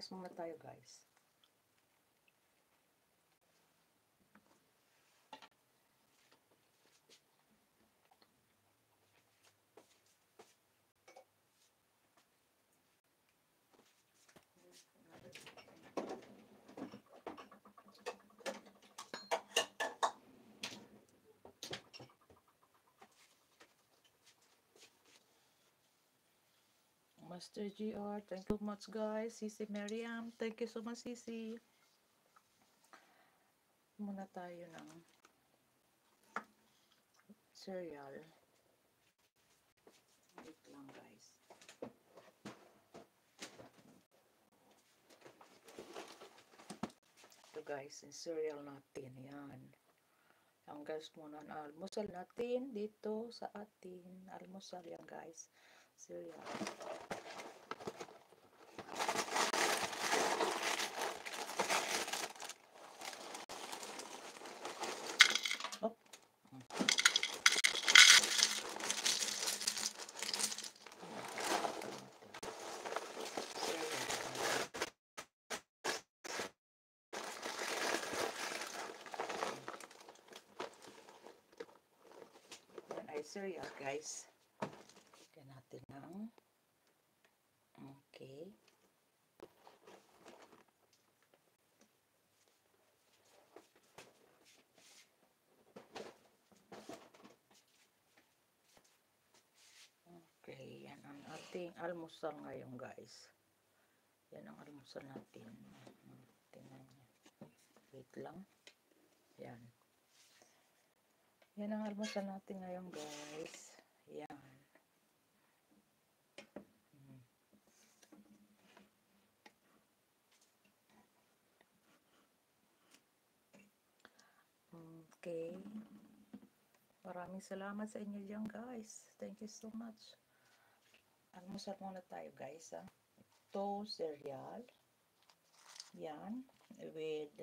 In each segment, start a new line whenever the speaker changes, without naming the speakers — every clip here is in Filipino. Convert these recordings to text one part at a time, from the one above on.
breakfast muna tayo guys. Master GR, thank you so much guys. Sisi Miriam, thank you so much Sisi. Muna tayo ng cereal. Wait lang guys. Ito guys, yung cereal natin. Yan. Ang guys muna ang almusal natin dito sa atin. Almusal yan guys. Cereal. Cereal guys. Lagyan natin ng okay. Okay, yan ang ating almusal ngayon guys. Yan ang almusal natin. Tingnan niyo. Wait lang. Yan. Yan ang almusal natin ngayon guys. Yan. Okay. Maraming salamat sa inyo dyan guys. Thank you so much. Almusal muna tayo guys. Ito, cereal. Yan. With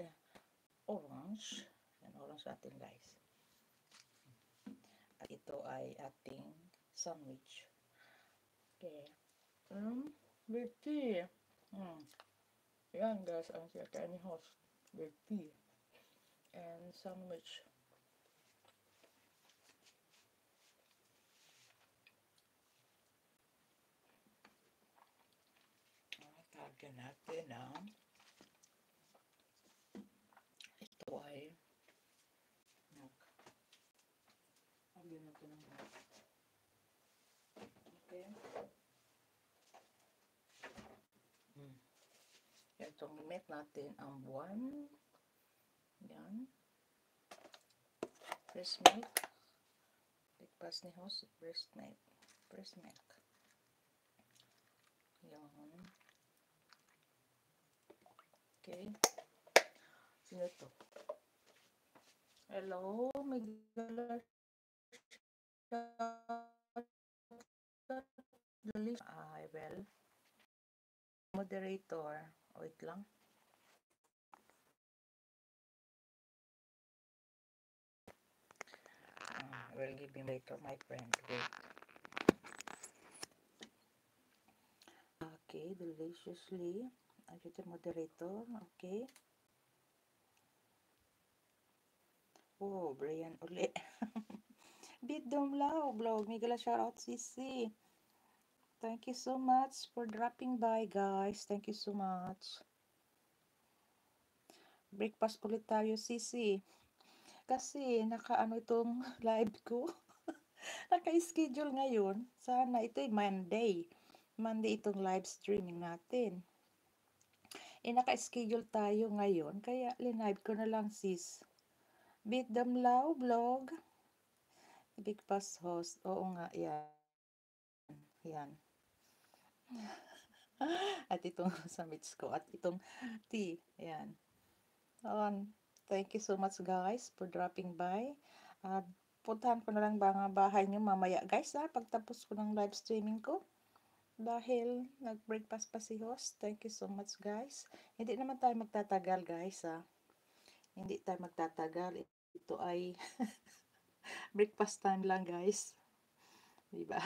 orange. Yan, orange natin guys. At ito ay ating sandwich. Okay. With tea. Yan guys, ang siya ni host. With tea. And sandwich. Lagyan natin ang ito ay lagyan natin ng okay. Itong milk natin ang buwan. Yan. Fresh milk. Breakfast ni host. Breast milk. Fresh milk. Yan. Okay. Sino to? Hello, may gala well, moderator. Wait lang. We'll give him later, my friend. Wait. Okay, deliciously. Ito moderator. Okay. Oh, Brian uli. Bidom Lao vlog. Migala shoutout Sisi. Thank you so much for dropping by guys. Thank you so much. Breakfast ulit tayo Sisi. Kasi nakaano itong live ko. Naka-schedule ngayon. Sana ito ay Monday. Monday itong live streaming natin. Naka-schedule tayo ngayon. Kaya linlive ko na lang sis. Bidom Lao vlog. Big Pass host. Oo nga, yan. Yan. At itong summits ko. At itong tea. Yan. Thank you so much guys for dropping by. Puntahan ko na lang mga bahay nyo mamaya guys pagtapos ko ng live streaming ko. Dahil nag-breakfast pa si host. Thank you so much guys. Hindi naman tayo magtatagal guys Hindi tayo magtatagal. Ito ay breakfast time lang guys. Diba?